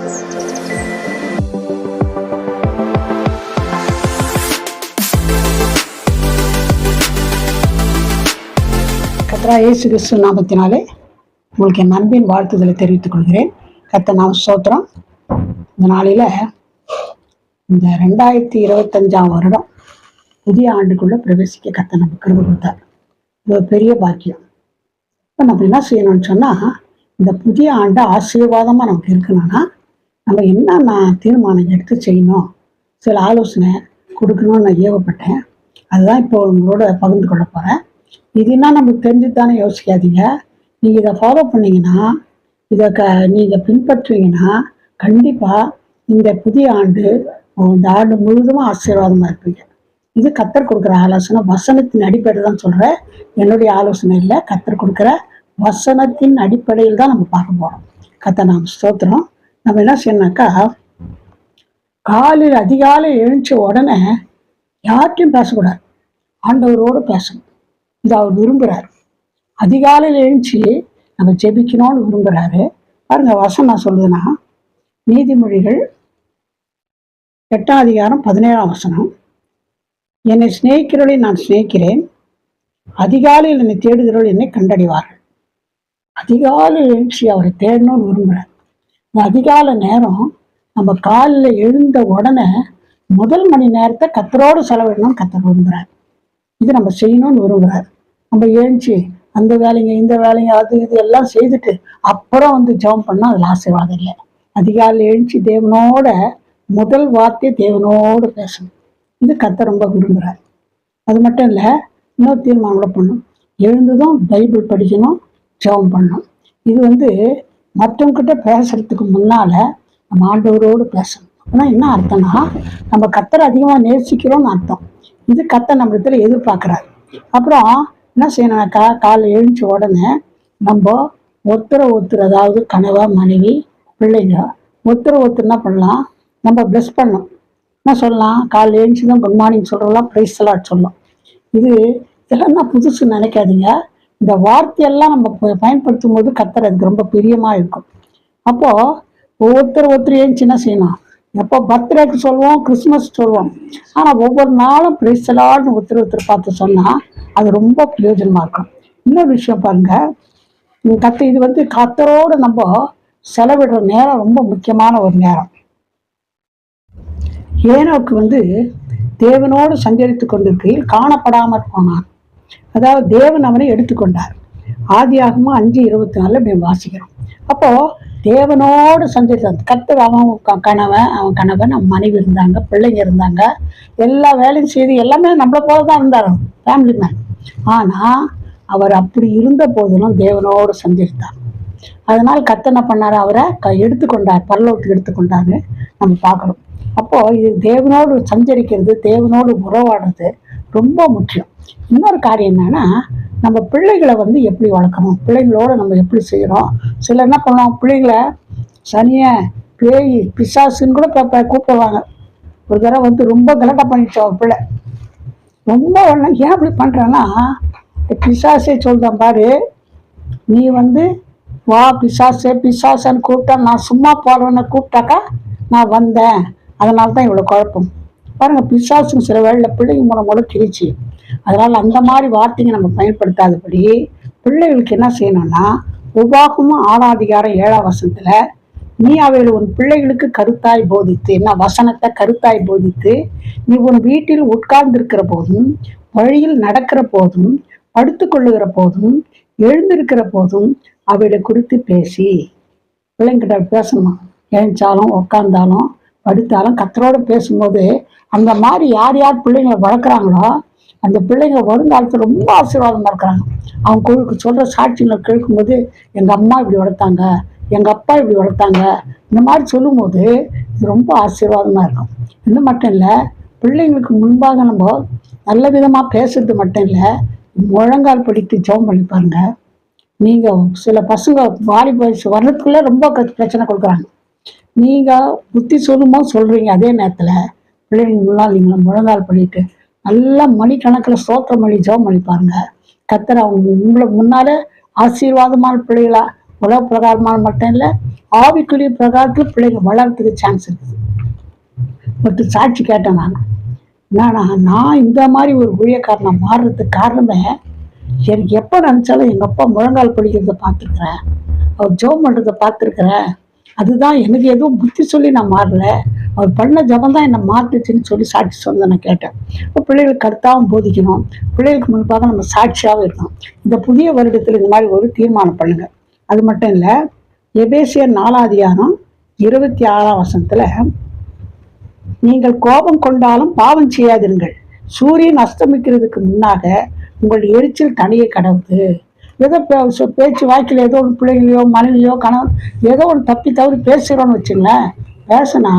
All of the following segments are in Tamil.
கர்த்தராகிய இயேசு கிறிஸ்து நாமத்தினாலே உங்களுக்கு என் அன்பின் வாழ்த்துதலை தெரிவித்துக் கொள்கிறேன். கர்த்தர் நாம ஸ்தோத்திரம். இந்த நாளில் இந்த 2025 வருடம் புதிய ஆண்டுக்குள்ள பிரவேசிக்க கர்த்தர் நம்ம கிருபை கொடுத்தார். இது ஒரு பெரிய பாக்கியம். இப்போ நம்ம என்ன செய்யணும்னு சொன்னால், இந்த புதிய ஆண்டு ஆசீர்வாதமாக நமக்கு இருக்கணும்னா நம்ம என்னென்ன தீர்மானம் எடுத்து செய்யணும், சில ஆலோசனை கொடுக்கணும்னு நான் ஏவப்பட்டேன். அதுதான் இப்போ உங்களோட பகிர்ந்து கொள்ள போகிறேன். இதுனா நமக்கு தெரிஞ்சு தானே யோசிக்காதீங்க. நீங்கள் இதை ஃபாலோ பண்ணிங்கன்னா, இதை நீங்கள் பின்பற்றுவீங்கன்னா கண்டிப்பாக இந்த புதிய ஆண்டு இந்த ஆண்டு முழுவதும் ஆசீர்வாதமாக இருப்பீங்க. இது கர்த்தர் கொடுக்குற ஆலோசனை, வசனத்தின் அடிப்படையில் தான் சொல்கிறேன். என்னுடைய ஆலோசனை இல்லை, கர்த்தர் கொடுக்குற வசனத்தின் அடிப்படையில் தான் நம்ம பார்க்க போகிறோம். கர்த்தர் நாம் ஸ்தோத்திரம். நம்ம என்ன செய்யணும்னாக்கா, காலையில் அதிகாலை எழுந்த உடனே யார்கிட்டையும் பேசக்கூடாது, ஆண்டவரோடு பேசணும். இது அவர் விரும்புகிறார். அதிகாலையில் எழுந்துச்சு நம்ம ஜெபிக்கணும்னு விரும்புகிறாரு. பாருங்க, வசனம் சொல்லுதுன்னா, நீதிமொழிகள் 8:17 என்னை சிநேகிக்கிறவர்களை நான் சிநேகிக்கிறேன், அதிகாலையில் என்னை தேடுகிறவர்கள் என்னை கண்டடைவார்கள். அதிகாலையில் எழுந்துச்சு அவரை தேடணும்னு விரும்புகிறார். இந்த அதிகாலை நேரம் நம்ம காலையில் எழுந்த உடனே முதல் மணி நேரத்தை கர்த்தரோடு செலவிடணும்னு கர்த்தர் விரும்புகிறார். இது நம்ம செய்யணும்னு விரும்புகிறார். நம்ம எழுந்துச்சு அந்த வேலைங்க இந்த வேலைங்க அது இது எல்லாம் செய்துட்டு அப்புறம் ஜெபம் பண்ணால் அதில் ஆசீர்வாதம் இல்லை. அதிகாலையில் எழுந்துச்சு தேவனோட முதல் வார்த்தை தேவனோடு பேசணும். இது கர்த்தர் ரொம்ப விரும்புகிறார். அது மட்டும் இல்லை, இன்னொரு தீர்மானம் கூட பண்ணணும். எழுந்ததும் பைபிள் படிக்கணும், ஜெபம் பண்ணணும். இது மற்றவங்கிட்ட பேசுறதுக்கு முன்னால் நம்ம ஆண்டவரோடு பேசணும். அப்படின்னா என்ன அர்த்தம்னா, நம்ம கர்த்தரை அதிகமாக நேசிக்கிறோம்னு அர்த்தம். இது கர்த்தர் நம்மளத்துல எதிர்பார்க்குறாரு. அப்புறம் என்ன செய்யணும்னாக்கா, காலை எழுந்த உடனே நம்ம ஒருத்தர் அதாவது கணவன் மனைவி பிள்ளைங்க ஒருத்தர் என்ன பண்ணலாம், நம்ம ப்ளஸ் பண்ணோம். என்ன சொல்லலாம், காலை எழுந்து தான் குட் மார்னிங் சொல்கிறோம்லாம், ப்ரைஸ் எல்லாம் சொல்லலாம். இதெல்லாம் தான் புதுசு நினைக்காதீங்க. இந்த வார்த்தையெல்லாம் நம்ம பயன்படுத்தும் போது கர்த்தர் அதுக்கு ரொம்ப பிரியமாக இருக்கும். அப்போது ஒருத்தர் எழுந்துச்சு என்ன செய்யணும், எப்போ பர்த்டேக்கு சொல்லுவோம், கிறிஸ்மஸ் சொல்லுவோம். ஆனால் ஒவ்வொரு நாளும் ப்ரைஸ் எல்லாம் ஒருத்தர் பார்த்து சொன்னால் அது ரொம்ப பிரயோஜனமாக இருக்கும். இன்னொரு விஷயம் பாருங்க, இது கர்த்தரோடு நம்ம செலவிடுற நேரம் ரொம்ப முக்கியமான ஒரு நேரம். ஏனோக்கு தேவனோடு சஞ்சரித்து கொண்டிருக்கையில் காணப்படாமற் போனான். அதாவது தேவன் அவனை எடுத்துக்கொண்டார். ஆதியாகமம் 5:24 வாசிக்கிறோம். அப்போ தேவனோடு சஞ்சரித்தான் கர்த்தர். அவன் கணவன் அவன் மனைவி இருந்தாங்க, பிள்ளைங்க இருந்தாங்க, எல்லா வேலையும் செய்து எல்லாமே நம்மளை போல தான் இருந்தார், ஃபேமிலி மேன். ஆனால் அவர் அப்படி இருந்த போதிலும் தேவனோடு சஞ்சரித்தார். அதனால் கர்த்தர் என்ன பண்ணார், அவரை எடுத்துக்கொண்டார், பரலோகத்துக்கு எடுத்துக்கொண்டாரு நம்ம பார்க்குறோம். அப்போது இது தேவனோடு சஞ்சரிக்கிறது, தேவனோடு உறவாடுறது ரொம்ப முக்கியம். இன்னொரு காரியம் என்னன்னா, நம்ம பிள்ளைகளை எப்படி வளர்க்கணும், பிள்ளைங்களோடு நம்ம எப்படி செய்கிறோம். சிலர் என்ன பண்ணுவோம், பிள்ளைங்களை சனியை பேய் பிசாசுன்னு கூட கூப்பிடுவாங்க. ஒரு தடவை ரொம்ப கலட்டா பண்ணிடுச்சோம் ஒரு பிள்ளை. ரொம்ப ஏன் அப்படி பண்ணுறேன்னா, பிசாசே சொல்கிறேன் பாரு, நீ வா பிசாசன்னு கூப்பிட்டா, நான் சும்மா போடுறேன்னு கூப்பிட்டாக்கா நான் வந்தேன், அதனால தான் இவ்வளோ குழப்பம். பாருங்கள், பிசாசுன்னு சில வேளையில் பிள்ளைங்க மூலம் கிழிச்சு. அதனால் அந்த மாதிரி வார்த்தைங்க நம்ம பயன்படுத்தாதபடி பிள்ளைகளுக்கு என்ன செய்யணும்னா, உபாகமும் 6:7 நீ அவைகள் உன் பிள்ளைகளுக்கு கருத்தாய் போதித்து, என்ன வசனத்தை கருத்தாய் போதித்து, நீ உன் வீட்டில் உட்கார்ந்திருக்கிற போதும், வழியில் நடக்கிற போதும், படுத்து கொள்ளுகிற போதும், எழுந்திருக்கிற போதும் அவைகளை குறித்து பேசி. பிள்ளைங்கிட்ட பேசணும். எழுந்தாலும் உட்கார்ந்தாலும் படுத்தாலும் கர்த்தரோடு பேசும்போது அந்த மாதிரி யார் யார் பிள்ளைங்களை வளர்க்குறாங்களோ அந்த பிள்ளைங்க வருங்காலத்தில் ரொம்ப ஆசீர்வாதமாக இருக்கிறாங்க. அவங்க சொல்கிற சாட்சிகளை கேட்கும்போது, எங்கள் அம்மா இப்படி வளர்த்தாங்க, எங்கள் அப்பா இப்படி வளர்த்தாங்க, இந்த மாதிரி சொல்லும்போது இது ரொம்ப ஆசீர்வாதமாக இருக்கும். இது மட்டும் இல்லை, பிள்ளைங்களுக்கு முன்பாக நம்ம நல்ல விதமாக பேசுறது மட்டும் இல்லை, முழங்கால் படித்து ஜெபம் பண்ணி பாருங்க. நீங்கள் சில பசங்க வாலிப வயசு வர்றதுக்குள்ளே ரொம்ப பிரச்சனை கொடுக்குறாங்க. நீங்கள் புத்தி சொல்லும்போது சொல்கிறீங்க, அதே நேரத்தில் பிள்ளைங்க முன்னால் நீங்கள் முழங்கால் பண்ணிட்டு நல்லா மணிக்கணக்கில் ஸ்தோத்திரம் பண்ணி ஜெபம் பண்ணி பாருங்க. கர்த்தர் அவங்க உங்களை முன்னாலே ஆசீர்வாதமான பிள்ளைகளா உலக பிரகாரமான மட்டும் இல்லை, ஆவிக்குரிய பிரகாரத்தில் பிள்ளைங்க வளர்றதுக்கு சான்ஸ் இருக்குது. ஒருத்தர் சாட்சி கேட்டேன் நான் இந்த மாதிரி ஒரு ஊழியக்காரனை மாறுறதுக்கு காரணமே, எனக்கு எப்போ நினச்சாலும் எங்கள் அப்பா முழங்கால் படிக்கிறத பார்த்துருக்குறேன், அவர் ஜெபம் பண்ணுறதை பார்த்துருக்குறேன். அதுதான் எனக்கு எதுவும் புத்தி சொல்லி நான் மாறல, அவர் பண்ண ஜபம் தான் என்னை மாற்றுச்சுன்னு சொல்லி சாட்சி சொன்னதை நான் கேட்டேன். இப்போ பிள்ளைகளுக்கு கருத்தாகவும் போதிக்கணும், பிள்ளைகளுக்கு முன்பாக நம்ம சாட்சியாகவும் இருக்கணும். இந்த புதிய வருடத்தில் இந்த மாதிரி ஒரு தீர்மானம் பண்ணுங்க. அது மட்டும் இல்லை, எபேசியர் 4:26 நீங்கள் கோபம் கொண்டாலும் பாவம் செய்யாதிருங்கள், சூரியன் அஸ்தமிக்கிறதுக்கு முன்னாக உங்கள் எரிச்சல் தனியை கடவுது. ஏதோ பேச்சு வாக்கில் ஏதோ ஒரு பிள்ளைங்களையோ மனைவியோ கணவன் ஏதோ ஒரு தப்பி தவறி பேசுகிறோன்னு வச்சுங்களேன், பேசினா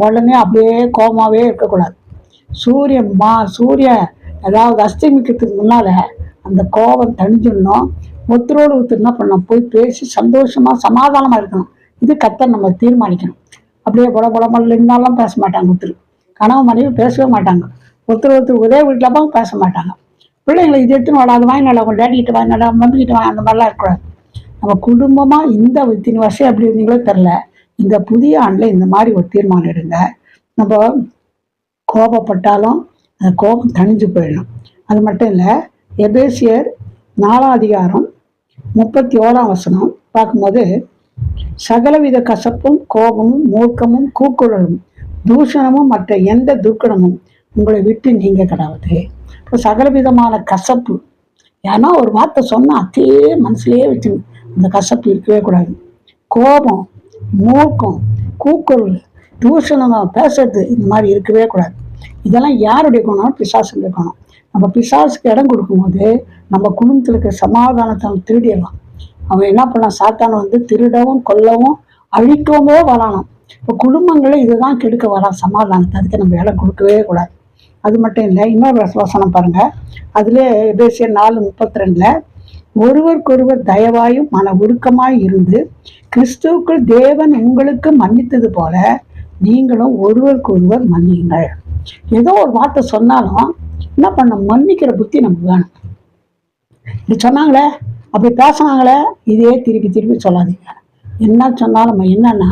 உடனே அப்படியே கோபமாகவே இருக்கக்கூடாது. சூரியன் அதாவது அஸ்தமிக்கிறதுக்கு முன்னால் அந்த கோபம் தணிஞ்சிடணும். ஒருத்தரோடு ஒருத்தர் என்ன பண்ணணும், போய் பேசி சந்தோஷமாக சமாதானமாக இருக்கணும். இது கர்த்தர் நம்ம தீர்மானிக்கணும். அப்படியே புடம்புடம்புலாம் பேச மாட்டாங்க. ஒருத்தர் கணவன் மனைவி பேசவே மாட்டாங்க. ஒருத்தர் ஒரே வீட்டில் போக பேச மாட்டாங்க. பிள்ளைங்களை இது எடுத்துன்னு வாடா, அது வாங்கினாடா, உங்கள் டேடிக்கிட்ட வாங்கினாடா, மம்மிக்கிட்ட வாங்க, அந்த மாதிரிலாம் இருக்கக்கூடாது. நம்ம குடும்பமாக இந்த இத்தனை வருஷம் எப்படி இருந்தீங்களோ தெரில, இந்த புதிய ஆண்டில் இந்த மாதிரி ஒரு தீர்மானம் எடுங்க. நம்ம கோபப்பட்டாலும் அந்த கோபம் தணிஞ்சு போயிடணும். அது மட்டும் இல்லை, எபேசியர் 4:31 பார்க்கும்போது, சகலவித கசப்பும் கோபமும் மூர்க்கமும் கூக்குரலும் தூஷணமும் மற்ற எந்த துர்க்கணமும் உங்களை விட்டு நீங்க கிடாது. இப்போ சகலவிதமான கசப்பு, ஏன்னா ஒரு வார்த்தை சொன்னால் அதே மனசுலேயே வச்சு அந்த கசப்பு இருக்கவே கூடாது. கோபம், மூர்க்கம், கூக்குரல், தூஷணம் பேசுறது, இந்த மாதிரி இருக்கவே கூடாது. இதெல்லாம் யாருடைய குணம்? பிசாசுடைய குணம். நம்ம பிசாசுக்கு இடம் கொடுக்கும்போது நம்ம குடும்பத்தில் இருக்கிற சமாதானத்தை திருடிடலாம். அவன் என்ன பண்ணான்? சாத்தான் திருடவும் கொல்லவும் அழிக்கவே வரானான். இப்போ குடும்பங்களை இதுதான் கெடுக்க வரான், சமாதானத்தை. அதுக்கு நம்ம இடம் கொடுக்கவே கூடாது. அது மட்டும் இல்லை, இன்னொரு வசனம் பாருங்க. அதுல எபேசியர் 4:32 ஒருவருக்கொருவர் தயவாயும் மன உருக்கமாய் இருந்து கிறிஸ்துவுக்குள் தேவன் உங்களுக்கு மன்னித்தது போல நீங்களும் ஒருவருக்கொருவர் மன்னியுங்கள். ஏதோ ஒரு வார்த்தை சொன்னாலும் என்ன பண்ண, மன்னிக்கிற புத்தி நமக்கு வேணும். இப்படி சொன்னாங்களே, அப்படி பேசினாங்களே, இதே திருப்பி திருப்பி சொல்லாதீங்க. என்ன சொன்னாலும் என்னன்னா,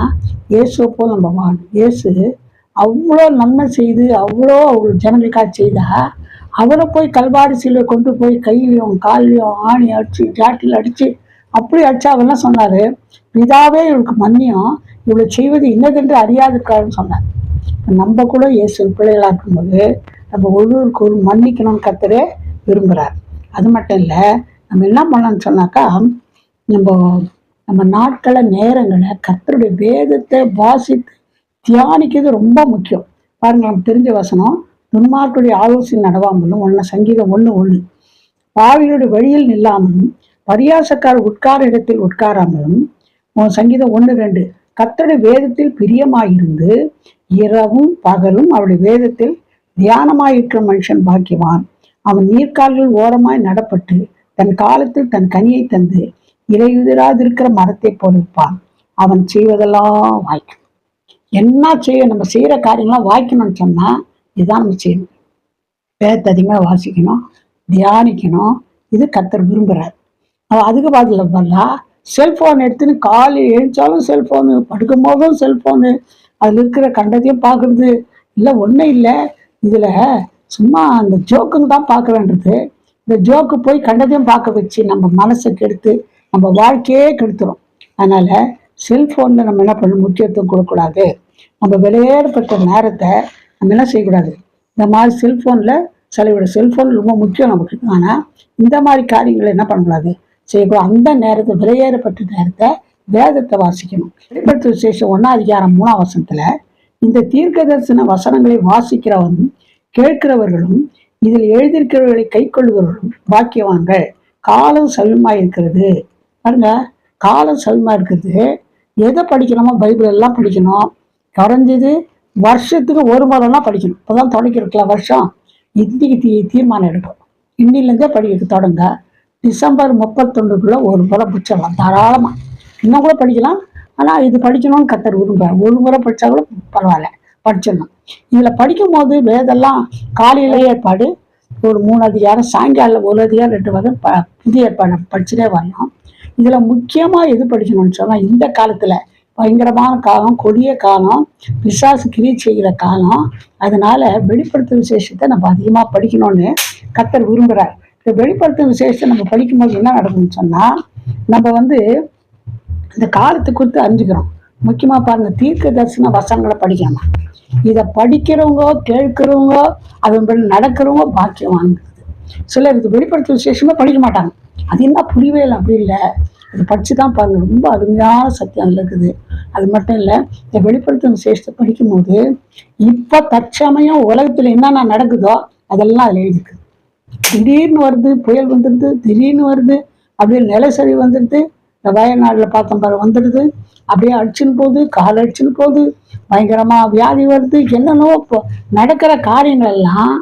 இயேசுவை போல் நம்ம வாழணும். இயேசு அவ்வளோ நன்மை செய்து அவ்வளோ ஜனங்களுக்காக செய்தா, அவரை போய் கல்வாரி சிலுவை கொண்டு போய் கையிலையும் கால்லையும் ஆணி அடிச்சு ஜாட்டில் அடிச்சு அப்படி அடிச்சா அவெல்லாம் சொன்னார், பிதாவே இவளுக்கு மன்னியும், இவ்வளோ செய்வது இன்னதென்று அறியாதிருக்காருன்னு சொன்னார். நம்ம கூட இயேசு பிள்ளைகளாக இருக்கும்போது நம்ம ஒருவருக்கு ஒரு மன்னிக்கணும்னு கர்த்தரே விரும்புகிறார். அது மட்டும் இல்லை, நம்ம என்ன பண்ணணும்னு சொன்னாக்கா, நம்ம நாட்களை நேரங்களை கர்த்தருடைய வேதத்தை வாசித்து தியானிக்கிறது ரொம்ப முக்கியம். பாருங்க, நமக்கு தெரிஞ்ச வசனம், துன்மார்க்குடைய ஆலோசனை நடவாமலும் சங்கீதம் 1:1 பாவிகளுடைய வழியில் நில்லாமலும் பரியாசக்கார உட்கார இடத்தில் உட்காராமலும் சங்கீதம் 1:2 கர்த்தருடைய வேதத்தில் பிரியமாயிருந்து இரவும் பகலும் அவருடைய வேதத்தில் தியானமாயிருக்கிற மனுஷன் பாக்கியவான். அவன் நீர்க்கால்கள் ஓரமாய் நடப்பட்டு தன் காலத்தில் தன் கனியை தந்து இலையுதிராதிருக்கிற மரத்தை போலிருப்பான். அவன் செய்வதெல்லாம் வாய்க்கும். என்ன செய்ய, நம்ம செய்யற காரியங்கள்லாம் வாய்க்கணும்னு சொன்னா இதுதான் நம்ம செய்யணும். வேதத்தை அதிகமாக வாசிக்கணும், தியானிக்கணும். இது கர்த்தர் விரும்புகிறார். அதுக்கு பதிலா செல்போன் எடுத்துன்னு காலையில் எழுந்தாலும் செல்போனு, படுக்கும் போதும் செல்போனு, அதில் இருக்கிற கண்டத்தையும் பார்க்கறது இல்லை. ஒன்றும் இல்லை, இதில் சும்மா அந்த ஜோக்குங்க தான் பார்க்குறேன்றது. இந்த ஜோக்கு போய் கண்டதையும் பார்க்க வச்சு நம்ம மனசை கெடுத்து நம்ம வாழ்க்கையே கெடுத்துரும். அதனால் செல்ஃபோனில் நம்ம என்ன பண்ணணும், முக்கியத்துவம் கொடுக்கக்கூடாது. நம்ம விலையேறப்பட்ட நேரத்தை நம்ம என்ன செய்யக்கூடாது, இந்த மாதிரி செல்ஃபோனில் செலவிட. செல்ஃபோன் ரொம்ப முக்கியம் நமக்கு, ஆனால் இந்த மாதிரி காரியங்களை என்ன பண்ணக்கூடாது, செய்யக்கூடாது. அந்த நேரத்தை, விலையேறப்பட்ட நேரத்தை வேதத்தை வாசிக்கணும். வெளிப்படுத்தின விசேஷம் 1:3 இந்த தீர்க்க தரிசன வசனங்களை வாசிக்கிறவரும் கேட்கிறவர்களும் இதில் எழுதியிருக்கிறவர்களை கை கொள்ளுகிறவர்களும் பாக்கியவான்கள். காலம் சமீபமாக இருக்கிறது. பாருங்க, காலம் சமீபமாக இருக்கிறது. எதை படிக்கணுமோ பைபிள் எல்லாம் படிக்கணும். குறைஞ்சது வருஷத்துக்கு ஒரு முறைலாம் படிக்கணும். இப்போதான் தொடங்கிருக்கலாம் வருஷம். இன்னைக்கு தீர்மானம் எடுக்கும். இன்னிலேருந்தே படிக்க தொடங்க. டிசம்பர் 31 ஒரு முறை படிச்சிடலாம் தாராளமாக. இன்னும் கூட படிக்கலாம், ஆனால் இது படிக்கணும்னு கர்த்தர் விரும்புகிறார். ஒரு முறை படித்தா கூட பரவாயில்ல, படிச்சிடணும். இதில் படிக்கும் போது வேதெல்லாம் காலையில ஏற்பாடு ஒரு 3 அதிகாரம், சாயங்காலம் 1 அதிகாரம் 2 வரை புதிய ஏற்பாடு படிச்சுட்டே வரணும். இதுல முக்கியமா எது படிக்கணும்னு சொன்னா, இந்த காலத்துல பயங்கரமான காலம், கொடிய காலம், பிசாசு கிரியை செய்கிற காலம். அதனால வெளிப்படுத்தும் விசேஷத்தை நம்ம அதிகமா படிக்கணும்னு கர்த்தர் விரும்புறார். இந்த வெளிப்படுத்தும் விசேஷத்தை நம்ம படிக்கும்போது என்ன நடக்குதுன்னு சொன்னா, நம்ம இந்த காலத்தை குறித்து அறிஞ்சுக்கிறோம். முக்கியமா பாருங்க, தீர்க்க தரிசன வசனங்களை படிக்கணும். இதை படிக்கிறவங்க, கேட்கிறவங்க, அதன்படி நடக்கிறவங்க பாக்கியவான்கிறது. சிலர் இது வெளிப்படுத்தும் விசேஷமா படிக்க மாட்டாங்க. அது என்ன புரியவே இல்லை, அப்படி இல்லை. அது படிச்சு தான் பாருங்க, ரொம்ப அருமையான சத்தியம் அதில் இருக்குது. அது மட்டும் இல்லை, இந்த வெளிப்படுத்தும் விசேஷத்தை படிக்கும்போது இப்போ தற்சமயம் உலகத்தில் என்னென்ன நடக்குதோ அதெல்லாம் அதில் எழுதிருக்கு. திடீர்னு வருது, புயல் வந்துடுது, திடீர்னு வருது, அப்படியே நிலச்சரிவு வந்துடுது. இந்த வயநாட்டில் பார்த்தோம் பாரு வந்துடுது, அப்படியே அடிச்சுன்னு போகுது, கால் அடிச்சுன்னு போகுது, பயங்கரமாக வியாதி வருது, என்னென்னோ இப்போ நடக்கிற காரியங்கள் எல்லாம்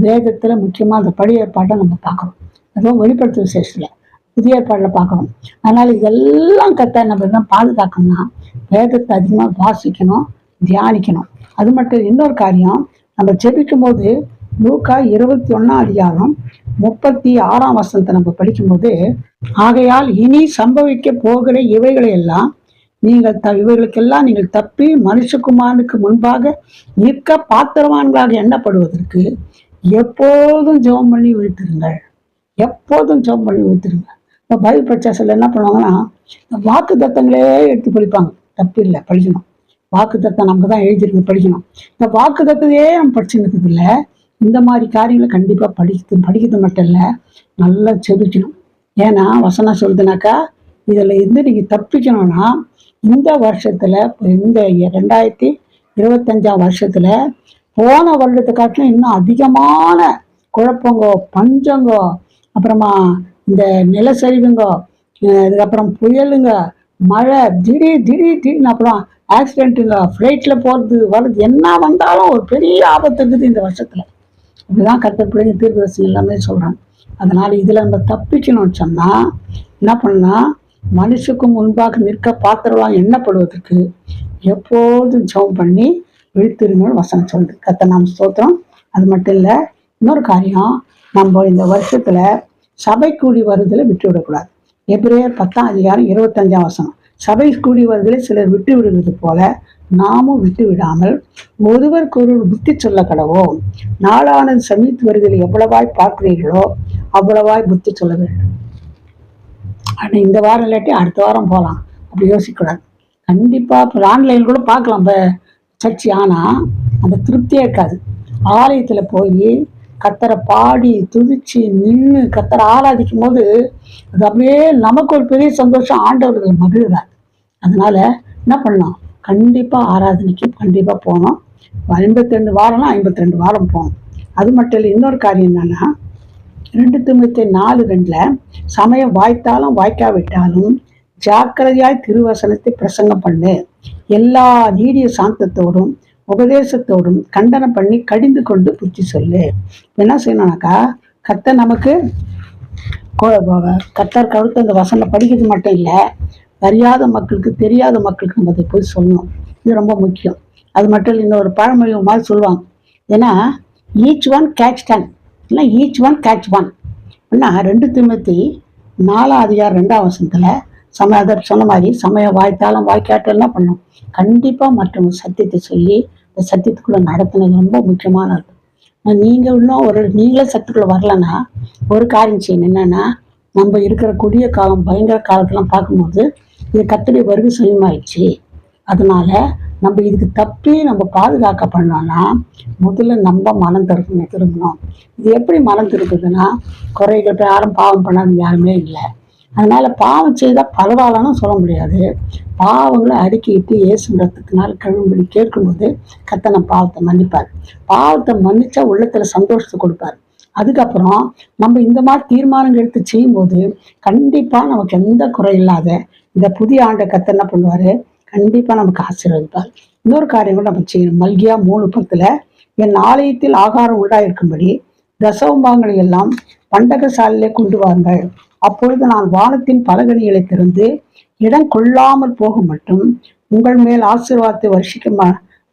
வேதத்தில் முக்கியமாக அந்த பழைய ஏற்பாட்டை நம்ம பார்க்குறோம். அதுவும் வெளிப்படுத்தும் விசேஷத்தில் புதிய ஏற்பாட்டில் பார்க்கணும். அதனால் இதெல்லாம் நம்ம என்ன பாதுகாக்கணும்னா வேதத்தை அதிகமாக வாசிக்கணும், தியானிக்கணும். அது மட்டும் இன்னொரு காரியம், நம்ம ஜெபிக்கும் போது லூக்கா 21 36 நம்ம படிக்கும்போது, ஆகையால் இனி சம்பவிக்க போகிற இவைகளை எல்லாம் இவைகளுக்கெல்லாம் நீங்கள் தப்பி மனுஷகுமாரனுக்கு முன்பாக நிற்க பாத்திரவான்களாக எண்ணப்படுவதற்கு எப்போதும் ஜெபம் பண்ணி விழித்திருங்கள். எப்போதும் ஜெபம் பண்ணி விழித்திருங்க. இப்போ பைபிள் படிச்சா சில என்ன பண்ணுவாங்கன்னா, வாக்கு தத்தங்களே எடுத்து படிப்பாங்க. தப்பு இல்லை, படிக்கணும். வாக்கு தத்தம் நமக்கு தான் எழுதிருக்கு, படிக்கணும். இந்த வாக்கு தத்தையே நம்ம படிச்சுருக்குது இல்லை. இந்த மாதிரி காரியங்களை கண்டிப்பாக படிக்கிறது மட்டும் இல்லை, நல்லா செபிக்கணும். ஏன்னா வசனம் சொல்லுதுனாக்கா, இதில் இருந்து நீங்கள் தப்பிக்கணும்னா இந்த வருஷத்தில், இந்த 2025 வருஷத்தில் போன வருடத்தை காட்டிலும் இன்னும் அதிகமான குழப்பங்கோ, பஞ்சங்கோ, அப்புறமா இந்த நிலச்சரிவுங்கோ, இதுக்கப்புறம் புயலுங்க, மழை, திடீர்னு அப்புறம் ஆக்சிடென்ட்டுங்க, ஃப்ளைட்டில் போகிறது வர்றது, என்ன வந்தாலும் ஒரு பெரிய ஆபத்து இருக்குது இந்த வருஷத்தில். இப்படிதான் கர்த்தர் பிள்ளைங்க தீர்க்கதரிசி எல்லாமே சொல்கிறாங்க. அதனால் இதில் நம்ம தப்பிக்கணும்னு சொன்னால் என்ன பண்ணால், மனுஷுக்கு முன்பாக நிற்க பாத்திரலாம் எண்ணப்படுவதற்கு எப்போதும் ஜெபம் பண்ணி விழித்திருங்கன்னு வசனம் சொல்லுது. கர்த்தர் நாம ஸ்தோத்திரம். அது மட்டும் இல்லை, இன்னொரு காரியம், நம்ம இந்த வருஷத்தில் சபை கூடி வருதலை விட்டு விடக்கூடாது. எபிரேயர் 10:25 சபை கூடி வருதலை சிலர் விட்டு விடுவது போல நாமும் விட்டு விடாமல் ஒருவருக்கு ஒரு புத்தி சொல்ல கடவோம். நாளானது சமீத்து வருதலை எவ்வளவாய் பார்க்கிறீர்களோ அவ்வளவாய் புத்தி சொல்ல வேண்டும். ஆனால் இந்த வாரம் இல்லாட்டி அடுத்த வாரம் போகலாம், அப்படி யோசிக்கக்கூடாது. கண்டிப்பாக இப்போ ஆன்லைன் கூட பார்க்கலாம் இப்போ சர்ச்சை. ஆனால் அந்த திருப்தியே இருக்காது. ஆலயத்தில் போய் கத்தரை பாடி துதிச்சு நின்று கத்தரை ஆராதிக்கும் போது அது அப்படியே நமக்கு ஒரு பெரிய சந்தோஷம், ஆண்டவர்கள் மகிழ்கிறார். அதனால என்ன பண்ணலாம், கண்டிப்பாக ஆராதனைக்கு கண்டிப்பாக போகணும். 52 வாரம்னா 52 வாரம் போகணும். அது மட்டும் இல்லை, இன்னொரு காரியம் என்னன்னா, 2 தீமோத்தேயு 4:2 சமயம் வாய்த்தாலும் வாய்க்காவிட்டாலும் ஜாக்கிரதையாய் திருவசனத்தை பிரசங்கம் பண்ணு, எல்லா நீடிய சாந்தத்தோடும் உபதேசத்தோடும் கண்டனம் பண்ணி கடிந்து கொண்டு புத்தி சொல்லு. என்ன செய்யணும்னாக்கா, கர்த்தர் நமக்கு கர்த்தர் கருத்து அந்த வசனம் படிக்கிறது மட்டும் இல்லை, அறியாத மக்களுக்கு, தெரியாத மக்களுக்கு நம்ம அதை போய் சொல்லணும். இது ரொம்ப முக்கியம். அது மட்டும் இல்லை, இன்னொரு பழமொழி மாதிரி சொல்லுவாங்க, ஏன்னா ஈச் ஒன் கேட்ச் 10 இல்லை ஈச் ஒன் கேட்ச் 1 அப்படின்னா 2 தீமோத்தேயு 4:2 அதை சொன்ன மாதிரி சமயம் வாய்த்தாலும் வாய்க்காட்டும் என்ன பண்ணணும், கண்டிப்பாக மற்றவங்க சத்தியத்தை சொல்லி இந்த சத்தியத்துக்குள்ளே நடத்துனது ரொம்ப முக்கியமானது. நீங்கள் இன்னும் நீங்களே சத்துக்குள்ளே வரலன்னா ஒரு காரியம் செய்யணும். என்னென்னா, நம்ம இருக்கிற கொடிய காலம், பயங்கர காலத்தெல்லாம் பார்க்கும்போது இது கர்த்தருடைய வருகை சமயமாயிடுச்சு. அதனால நம்ம இதுக்கு தப்பி நம்ம பாதுகாக்க பண்ணோம்னா முதல்ல நம்ம மனம் திரும்பணும். இது எப்படி மனம் திருப்புதுன்னா, குறைகள் யாரும் பாவம் பண்ணாது யாருமே இல்லை. அதனால பாவம் செய்தால் பரவாயில்லன்னு சொல்ல முடியாது. பாவங்களை அறிக்கையிட்டு இயேசுன்றதுக்குனால கழுவும்படி கேட்கும்போது கர்த்தர் பாவத்தை மன்னிப்பார். பாவத்தை மன்னிச்சா உள்ளத்துல சந்தோஷத்தை கொடுப்பார். அதுக்கப்புறம் நம்ம இந்த மாதிரி தீர்மானங்கள் எடுத்து செய்யும்போது கண்டிப்பா நமக்கு எந்த குறை இல்லாத இந்த புதிய ஆண்டை கர்த்தர் என்ன பண்ணுவாரு, கண்டிப்பா நமக்கு ஆசீர்வதிப்பார். இன்னொரு காரியம் கூட நம்ம செய்யணும். மல்கியா 3:10 என் ஆலயத்தில் ஆகாரம் உண்டாயிருக்கும்படி தசவம்பாங்களை எல்லாம் பண்டகசாலையிலே கொண்டு வாருங்கள், அப்பொழுது நான் வானத்தின் பலகணிகளை திறந்து இடம் கொள்ளாமல் போக மட்டும் உங்கள் மேல் ஆசீர்வாதத்தை வருஷிக்க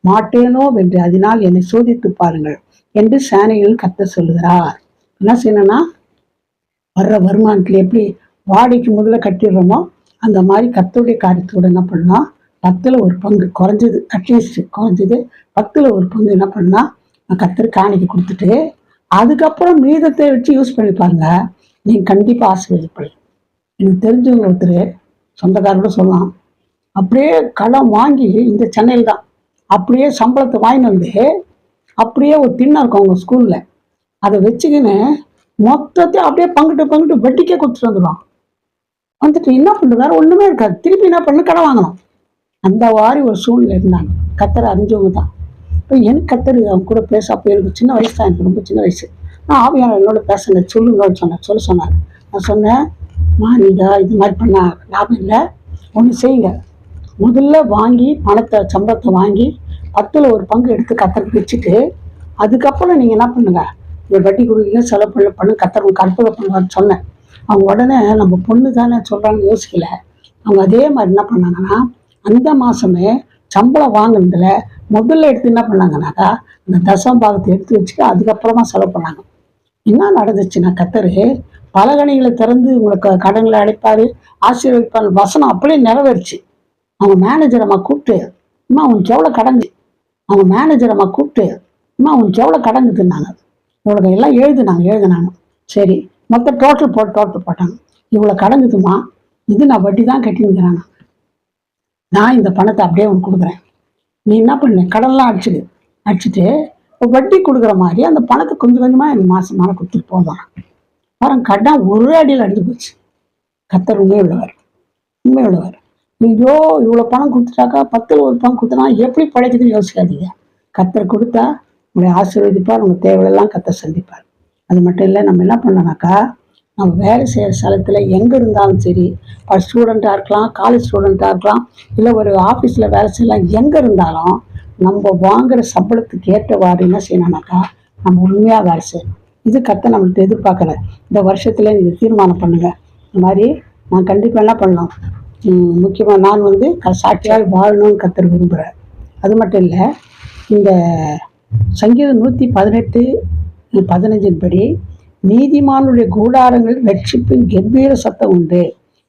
மாட்டேனோ என்று அதனால் என்னை சோதித்து பாருங்கள் என்று சேனையில் கர்த்தர் சொல்லுகிறார். என்ன செய்யணும்னா, வர்ற வருமானத்தில் எப்படி வாடகைக்கு முதல்ல கட்டிடுறோமோ அந்த மாதிரி கர்த்தருடைய காரியத்தோடு என்ன பண்ணலாம், 10% குறைஞ்சது, அட்லீஸ்ட் குறைஞ்சது 10% என்ன பண்ணலாம், கர்த்தர் காணிக்கை கொடுத்துட்டு அதுக்கப்புறம் மீதத்தை வச்சு யூஸ் பண்ணி பாருங்க, நீங்கள் கண்டிப்பாக ஆசீர்வதிப்பீங்க. எனக்கு தெரிஞ்சவங்க ஒருத்தர் சொந்தக்காரோட சொல்லலாம், அப்படியே கடன் வாங்கி இந்த சென்னையில் தான் அப்படியே சம்பளத்தை வாங்கிட்டு வந்து அப்படியே ஒரு திண்ணை இருக்கும் அவங்க ஸ்கூலில், அதை வச்சுக்கின்னு மொத்தத்தையும் அப்படியே பங்கிட்டு வட்டிக்கே கொடுத்துட்டு வந்துடுவான். வந்துட்டு என்ன பண்ணுறது, வேறு ஒன்றுமே இருக்காது, திருப்பி என்ன பண்ணு கடன் வாங்கணும். அந்த மாதிரி ஒரு சூழ்நிலை இருந்தாங்க. கத்தரை அறிஞ்சவங்க தான். இப்போ எனக்கு கத்தர் அவங்க கூட பேச, அப்போ எனக்கு சின்ன வயசு தான், எனக்கு ரொம்ப சின்ன வயசு. நான் ஆவியான என்னோட பேசுங்க சொல்லுங்கன்னு சொன்னார். நான் சொன்னேன், நீங்கள் இது மாதிரி பண்ண லாபம் இல்லை, ஒன்று செய்யுங்க, முதல்ல வாங்கி சம்பளத்தை வாங்கி 10% எடுத்து கத்தருக்கு வச்சுட்டு அதுக்கப்புறம் நீங்கள் என்ன பண்ணுங்க, இந்த வட்டி கொடுக்குறீங்க, செலவு பண்ணு, கத்தர் உங்களுக்கு அற்புதம் பண்ணுவார்னு சொன்னேன். அவங்க உடனே நம்ம பொண்ணு தானே சொல்கிறான்னு யோசிக்கல. அவங்க அதே மாதிரி என்ன பண்ணாங்கன்னா, அந்த மாதமே சம்பளம் வாங்கினதுல முதல்ல எடுத்து என்ன பண்ணாங்கன்னாக்கா அந்த பாகத்தை எடுத்து வச்சுட்டு அதுக்கப்புறமா செலவு பண்ணாங்க. என்ன நடந்துச்சுன்னா, கத்தர் பலகணிகளை திறந்து உங்களுக்கு கடன்களை அடைப்பார், ஆசீர்வதிப்பார் வசனம் அப்படியே நிறைவேறுச்சு. அவங்க மேனேஜர் அம்மா கூப்பிட்டு, அம்மா உனக்கு எவ்வளோ கடங்கு, அவங்க மேனேஜர் அம்மா கூப்பிட்டு, அம்மா உனக்கு எவ்வளோ கடங்குதுன்னாங்க. இவ்வளோ எல்லாம் எழுதுனாங்க. சரி, மொத்தம் டோட்டல் போட்டாங்க. இவ்வளோ கடங்குதுமா, இது நான் வட்டி தான் கட்டினுக்கிறாங்க, நான் இந்த பணத்தை அப்படியே உனக்கு கொடுக்குறேன், நீ என்ன பண்ண கடன்லாம் அடிச்சுட்டு வட்டி கொடுக்குற மாதிரி அந்த பணத்தை கொஞ்சம் கொஞ்சமாக எனக்கு மாதமான கொடுத்துட்டு போதும். பாருங்க, கடன் ஒரு அடியில் அடிச்சு போச்சு. கத்தர் உண்மை உள்ளவர். ஐயோ இவ்வளோ பணம் கொடுத்துட்டாக்கா, 10% கொடுத்தனா எப்படி படைக்குதுன்னு யோசிக்காதீங்க. கத்தர் கொடுத்தா உங்களை ஆசீர்வதிப்பார், உங்கள் தேவையெல்லாம் கத்தர் சந்திப்பார். அது மட்டும் இல்லை, நம்ம என்ன பண்ணோம்னாக்கா, நம்ம வேலை செய்கிற ஸ்தலத்தில் எங்கே இருந்தாலும் சரி, ஸ்டூடெண்ட்டாக இருக்கலாம், காலேஜ் ஸ்டூடெண்ட்டாக இருக்கலாம், இல்லை ஒரு ஆஃபீஸில் வேலை செய்யலாம், எங்கே இருந்தாலும் நம்ம வாங்குகிற சம்பளத்துக்கு ஏற்றவாறு என்ன செய்யணும்னாக்கா நம்ம உண்மையாக வேலை செய்யணும். இது கத்தர் நம்மளுக்கு எதிர்பார்க்கல. இந்த வருஷத்தில் நீங்கள் தீர்மானம் பண்ணுங்கள், இந்த மாதிரி நான் கண்டிப்பாக என்ன பண்ணலாம், முக்கியமாக நான் சாட்சியாக வாழணும்னு கத்தர் விரும்புகிறேன். அது மட்டும் இல்லை, இந்த சங்கீதம் 118:15 படி நீதிமானுடைய கூடாரங்கள் ரட்சிப்பின் கம்பீர சத்தம் உண்டு,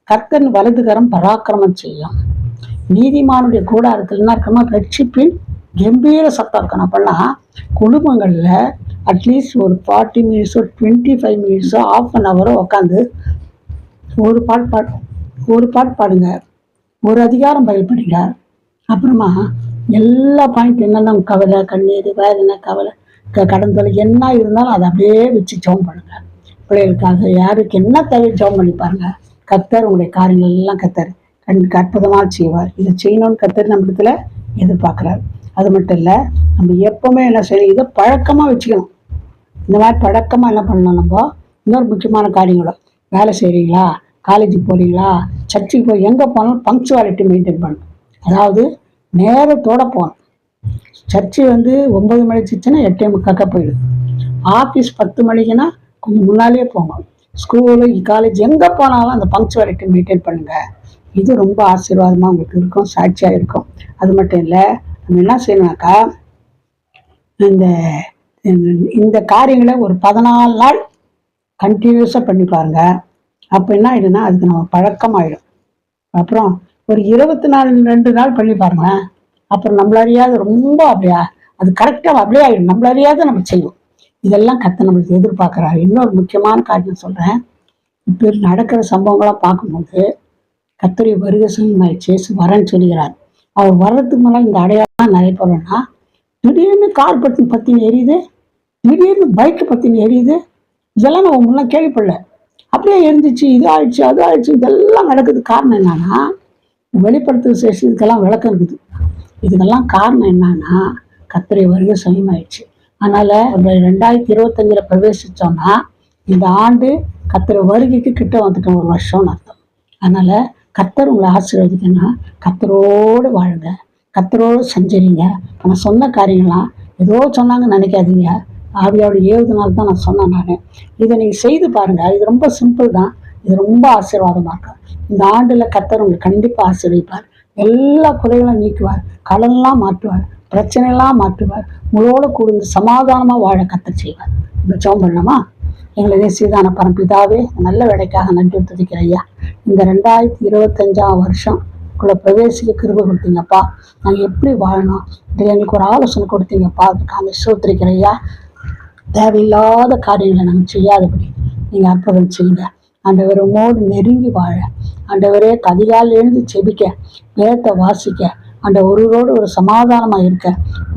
கர்த்தன் வலதுகரம் பராக்கிரமம் செய்யும். நீதிமானுடைய கூடாரத்தில் என்ன இருக்கணுமா, ரட்சிப்பின் கம்பீர சத்தம் இருக்கணும். அப்பெல்லாம் குடும்பங்களில் அட்லீஸ்ட் ஒரு 40 மினிட்ஸோ 25 மினிட்ஸோ ½ அன் ஹவரோ உட்காந்து ஒரு பாட்டு பாடுங்க, ஒரு அதிகாரம் பயில் படிங்க. அப்புறமா எல்லா பாயிண்ட் என்னென்ன கவலை, கண்ணீர், வேதனை, கவலை, கடன் தொலை என்ன இருந்தாலும் அதை அப்படியே வச்சு ஜெபம் பண்ணுங்க. பிள்ளைகளுக்காக யாருக்கு என்ன தேவை ஜெபம் பண்ணி பாருங்க. கத்தர் உங்களுடைய காரியங்கள் எல்லாம் கத்தர் அற்புதமாக செய்வார். இதை செய்யணும்னு கத்தர் நம்மளத்துல எதிர்பார்க்குறாரு. அது மட்டும் இல்லை, நம்ம எப்பவுமே என்ன செய்யணும், இதை பழக்கமாக வச்சுக்கணும். இந்த மாதிரி பழக்கமாக என்ன பண்ணணும், நம்ம இன்னொரு முக்கியமான காரியங்களும், வேலை செய்கிறீங்களா, காலேஜுக்கு போகிறீங்களா, சர்ச்சுக்கு போய் எங்கே போனாலும் பங்க்சுவாலிட்டி மெயின்டைன் பண்ணணும். அதாவது நேரத்தோடு போகணும். சர்ச்சு 9 மணிச்சுன்னா 8:45 போயிடுது. ஆஃபீஸ் 10 மணிக்குன்னா கொஞ்சம் முன்னாலேயே போங்க. ஸ்கூலு, காலேஜ் எங்கே போனாலும் அந்த பங்க்சுவாலிட்டி மெயின்டைன் பண்ணுங்கள். இது ரொம்ப ஆசீர்வாதமாக உங்களுக்கு இருக்கும், சாட்சியாக இருக்கும். அது மட்டும் இல்லை, நம்ம என்ன செய்யணும்னாக்கா, இந்த காரியங்களை ஒரு 14 நாள் கண்டினியூஸாக பண்ணி பாருங்க. அப்போ என்ன ஆகிடும்னா, அதுக்கு நம்ம பழக்கமாகிடும். அப்புறம் ஒரு 2 நாள் பண்ணி பாருங்களேன். அப்புறம் நம்மளறியாத ரொம்ப அப்படியா அது கரெக்டாக அப்படியே ஆகிடும், நம்மளறியாத நம்ம செய்வோம். இதெல்லாம் கத்த நம்மளுக்கு எதிர்பார்க்குறாரு. இன்னொரு முக்கியமான காரியம் சொல்கிறேன். இப்போ நடக்கிற சம்பவங்களாம் பார்க்கும்போது கர்த்தருடைய வருகை சமயமாயிடுச்சு, வரேன்னு சொல்லுகிறார். அவர் வர்றதுக்கு முன்னால் இந்த அடையாளம் நிறைய போகிறோன்னா, திடீர்னு கார் பற்றின எரியுது, திடீர்னு பைக்கு பற்றின எரியுது. இதெல்லாம் நம்ம முன்னே கேள்விப்படல. அப்படியே எரிஞ்சிச்சு, இது ஆயிடுச்சு, அது ஆயிடுச்சு, இதெல்லாம் நடக்குது. காரணம் என்னன்னா, வெளிப்படுத்துகிற சேஷம் இதுக்கெல்லாம் விளக்கம் இருக்குது. இதுக்கெல்லாம் காரணம் என்னன்னா, கர்த்தருடைய வருகை சமயமாயிடுச்சு. அதனால 2025 பிரவேசிச்சோம்னா, இந்த ஆண்டு கர்த்தர் வருகைக்கு கிட்ட வந்துட்டோம், ஒரு வருஷம்னு அர்த்தம். அதனால கர்த்தர் உங்களை ஆசீர்வதிக்கணும்னா கர்த்தரோடு வாழுங்க, கர்த்தரோடு செஞ்சுறீங்க. நான் சொன்ன காரியங்களாம் ஏதோ சொன்னாங்கன்னு நினைக்காதீங்க. ஆவியோட ஏவுதனால தான் நான் சொன்னேன். நான் இதை நீங்கள் செய்து பாருங்கள். இது ரொம்ப சிம்பிள் தான், இது ரொம்ப ஆசீர்வாதமாக இருக்கும். இந்த ஆண்டில் கர்த்தர் உங்களுக்கு கண்டிப்பாக ஆசீர்வதிப்பார். எல்லா குறைகளும் நீக்குவார், கடன்லாம் மாற்றுவார், பிரச்சனையெல்லாம் மாற்றுவார். உங்களோட கூடுந்து சமாதானமாக வாழ கர்த்தர் செய்வார். இந்த ஜெபம் பண்ணலாமா? எங்களை நேசிதான பரம்பிதாவே நல்ல வேலைக்காக நன்றி துதிக்கிறேன் ஐயா. இந்த 2025 வருஷம் உங்களை பிரவேசிக்க கிருபை கொடுத்தீங்கப்பா. நாங்கள் எப்படி வாழணும் இது எங்களுக்கு ஒரு ஆலோசனை கொடுத்தீங்கப்பா. அதுக்காக சோத்திரிக்கிறேன் ஐயா. தேவையில்லாத காரியங்களை நாங்கள் செய்யாதபடி நீங்கள் அற்புதம் செய்யுங்க. ஆண்டவர் உம்மோடு நெருங்கி வாழ, ஆண்டவரே அதிகாலையில் எழுந்து செபிக்க, வேதத்தை வாசிக்க, அந்த ஒருவரோடு ஒரு சமாதானமாக இருக்க,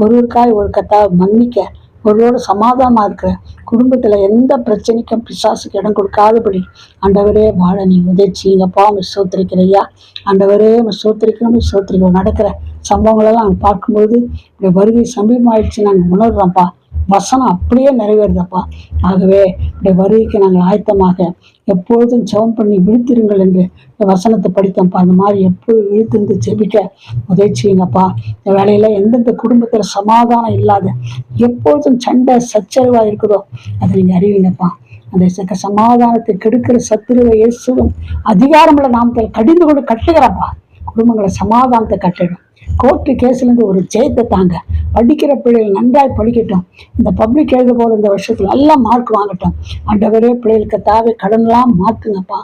ஒருவருக்காய் ஒரு கத்தாவை மன்னிக்க, ஒருவரோடு சமாதானமாக இருக்கிற குடும்பத்தில் எந்த பிரச்சனைக்கும் பிசாசுக்கு இடம் கொடுக்காதபடி ஆண்டவரே வாழ நீங்கள் உதவி செய்யுங்கப்பா. சோத்திரிக்கிறையா ஆண்டவரே சோத்திரிக்கிறோம். நடக்கிற சம்பவங்களெல்லாம் நாங்கள் பார்க்கும்போது இந்த வருகை சமீபமாயிடுச்சு நாங்கள் உணர்றோம்ப்பா. வசனம் அப்படியே நிறைவேறுதப்பா. ஆகவே இந்த வருகைக்கு நாங்கள் ஆயத்தமாக எப்பொழுதும் ஜெபம் பண்ணி விழித்திருங்கள் என்று இந்த வசனத்தை படித்தோம்ப்பா. அந்த மாதிரி எப்பொழுதும் விழித்திருந்து ஜெபிக்க உதவி செய்யுங்கப்பா. இந்த வேலையில் எந்தெந்த குடும்பத்தில் சமாதானம் இல்லாத எப்பொழுதும் சண்டை சச்சரவாக இருக்குதோ அதை நீங்கள் அறிவீங்கப்பா. அந்த சமாதானத்தை கெடுக்கிற சத்துருவை இயேசுவும் அதிகாரமுள்ள நாமத்தில் கடிந்து கொண்டு கட்டுகிறப்பா. குடும்பங்களை சமாதானத்தை கட்டிடும். கோர்ட்டு கேஸ்லேருந்து ஒரு ஜெயத்தை தாங்க. படிக்கிற பிள்ளைகள் நன்றாய் படிக்கட்டும். இந்த பப்ளிக் எழுத போகிற இந்த வருஷத்துல நல்லா மார்க் வாங்கட்டும். ஆண்டவரே பிள்ளைகளுக்கு தேவை கடன்லாம் மாற்றுங்கப்பா.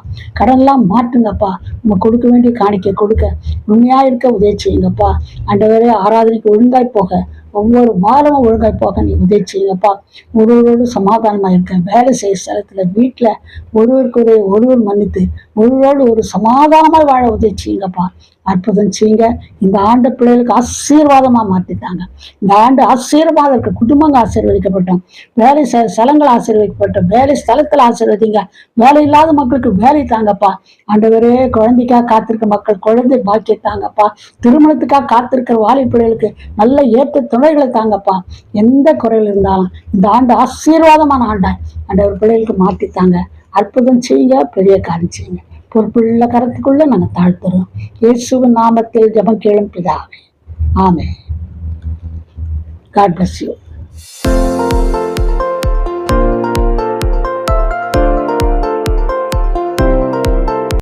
நம்ம கொடுக்க வேண்டிய காணிக்கை கொடுக்க உண்மையாக இருக்க உதவி செய்யுங்கப்பா. ஆண்டவரே ஆராதனைக்கு ஒழுங்காய் போக, ஒவ்வொரு வாரமும் ஒழுங்காய் போக நீ உதவி செய்யுங்கப்பா. ஒருவரோடு சமாதானமாக இருக்க, வேலை செய்ய ஸ்தலத்தில் வீட்டில் ஒருவர் மன்னித்து ஒருவரோடு ஒரு சமாதானமாக வாழ உதவி செய்யுங்கப்பா. அற்புதம் செய்யுங்க. இந்த ஆண்டு பிள்ளைகளுக்கு ஆசீர்வாதமாக மாற்றிட்டாங்க. இந்த ஆண்டு ஆசீர்வாதம் இருக்க குடும்பங்கள் ஆசீர்வதிக்கப்பட்டோம். வேலை ஸ்தலங்கள் ஆசீர்வதிக்கப்பட்டோம். வேலை ஸ்தலத்தில் ஆசீர்வதிங்க. வேலை இல்லாத மக்களுக்கு வேலை தாங்கப்பா. ஆண்டவரே குழந்தைக்காக காத்திருக்க மக்கள் குழந்தை பாக்கிய தாங்கப்பா. திருமணத்துக்காக காத்திருக்கிற வாலி பிள்ளைகளுக்கு நல்ல ஏற்ற துணைகளை தாங்கப்பா. எந்த குறையில் இருந்தாலும் இந்த ஆண்டு ஆசீர்வாதமான ஆண்டாய் ஆண்டவர் பிள்ளைகளுக்கு மாற்றித்தாங்க. அற்புதம் செய்யுங்க. பெரிய காரியம் செய்யுங்க. பொறுப்புள்ள கரத்துக்குள்ள நாங்கள் தாழ்த்துறோம். இயேசுவின் நாமத்தில் ஜெபம் கேளும் பிதாவே. ஆமென். God bless you.